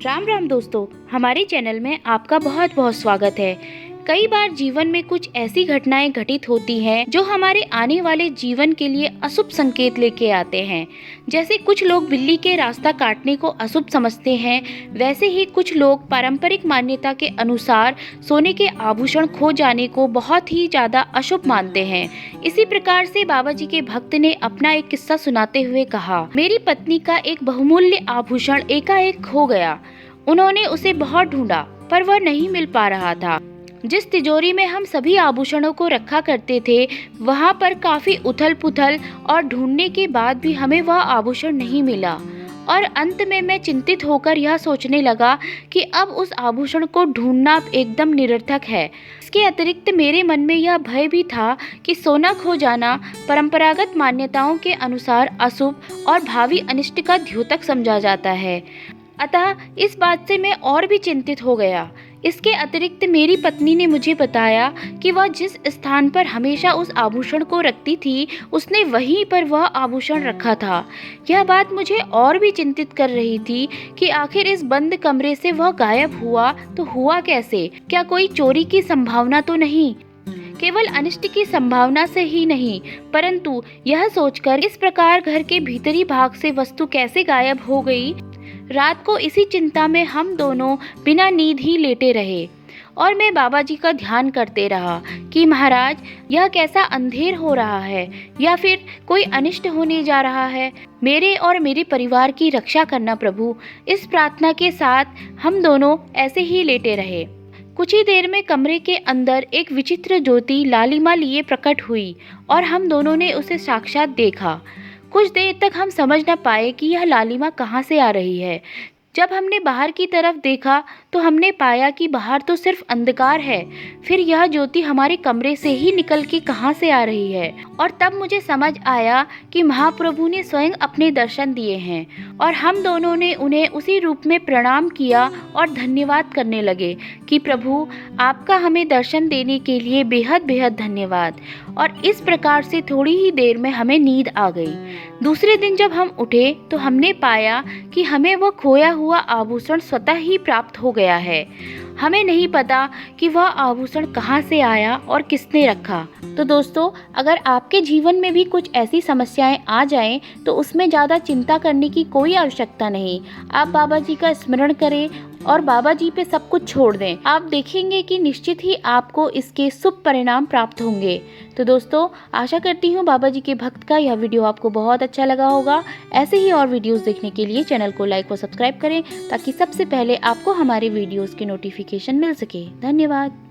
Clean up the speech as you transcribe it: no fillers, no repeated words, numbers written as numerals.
राम राम दोस्तों, हमारे चैनल में आपका बहुत बहुत स्वागत है। कई बार जीवन में कुछ ऐसी घटनाएं घटित होती हैं जो हमारे आने वाले जीवन के लिए अशुभ संकेत लेके आते हैं। जैसे कुछ लोग बिल्ली के रास्ता काटने को अशुभ समझते हैं, वैसे ही कुछ लोग पारंपरिक मान्यता के अनुसार सोने के आभूषण खो जाने को बहुत ही ज्यादा अशुभ मानते हैं। इसी प्रकार से बाबा जी के भक्त ने अपना एक किस्सा सुनाते हुए कहा, मेरी पत्नी का एक बहुमूल्य आभूषण एकाएक खो गया। उन्होंने उसे बहुत ढूंढा पर वह नहीं मिल पा रहा था। जिस तिजोरी में हम सभी आभूषणों को रखा करते थे, वहाँ पर काफी उथल पुथल और ढूंढने के बाद भी हमें वह आभूषण नहीं मिला। और अंत में मैं चिंतित होकर यह सोचने लगा कि अब उस आभूषण को ढूंढना एकदम निरर्थक है। इसके अतिरिक्त मेरे मन में यह भय भी था कि सोना खो जाना परंपरागत मान्यताओं के अनुसार अशुभ और भावी अनिष्ट का द्योतक समझा जाता है। अतः इस बात से मैं और भी चिंतित हो गया। इसके अतिरिक्त मेरी पत्नी ने मुझे बताया कि वह जिस स्थान पर हमेशा उस आभूषण को रखती थी, उसने वहीं पर वह आभूषण रखा था। यह बात मुझे और भी चिंतित कर रही थी कि आखिर इस बंद कमरे से वह गायब हुआ तो हुआ कैसे? क्या कोई चोरी की संभावना तो नहीं? केवल अनिष्ट की संभावना से ही नहीं, परंतु यह सोचकर इस प्रकार घर के भीतरी भाग से वस्तु कैसे गायब हो गई। रात को इसी चिंता में हम दोनों बिना नींद ही लेटे रहे और मैं बाबा जी का ध्यान करते रहा कि महाराज, यह कैसा अंधेर हो रहा है या फिर कोई अनिष्ट होने जा रहा है। मेरे और मेरे परिवार की रक्षा करना प्रभु। इस प्रार्थना के साथ हम दोनों ऐसे ही लेटे रहे। कुछ ही देर में कमरे के अंदर एक विचित्र ज्योति लालिमा लिए प्रकट हुई और हम दोनों ने उसे साक्षात देखा। कुछ देर तक हम समझ न पाए कि यह लालिमा कहाँ से आ रही है। जब हमने बाहर की तरफ देखा तो हमने पाया कि बाहर तो सिर्फ अंधकार है, फिर यह ज्योति हमारे कमरे से ही निकल के कहाँ से आ रही है। और तब मुझे समझ आया कि महाप्रभु ने स्वयं अपने दर्शन दिए हैं और हम दोनों ने उन्हें उसी रूप में प्रणाम किया और धन्यवाद करने लगे कि प्रभु, आपका हमें दर्शन देने के लिए बेहद बेहद धन्यवाद। और इस प्रकार से थोड़ी ही देर में हमें नींद आ गई। दूसरे दिन जब हम उठे तो हमने पाया कि हमें वह खोया हुआ आभूषण स्वतः ही प्राप्त हो गया है। हमें नहीं पता कि वह आभूषण कहाँ से आया और किसने रखा। तो दोस्तों, अगर आपके जीवन में भी कुछ ऐसी समस्याएं आ जाएं तो उसमें ज़्यादा चिंता करने की कोई आवश्यकता नहीं। आप बाबा जी का स्मरण करें और बाबा जी पे सब कुछ छोड़ दें। आप देखेंगे कि निश्चित ही आपको इसके शुभ परिणाम प्राप्त होंगे। तो दोस्तों, आशा करती हूँ बाबा जी के भक्त का यह वीडियो आपको बहुत अच्छा लगा होगा। ऐसे ही और वीडियोस देखने के लिए चैनल को लाइक और सब्सक्राइब करें ताकि सबसे पहले आपको हमारे वीडियोस की नोटिफिकेशन मिल सके। धन्यवाद।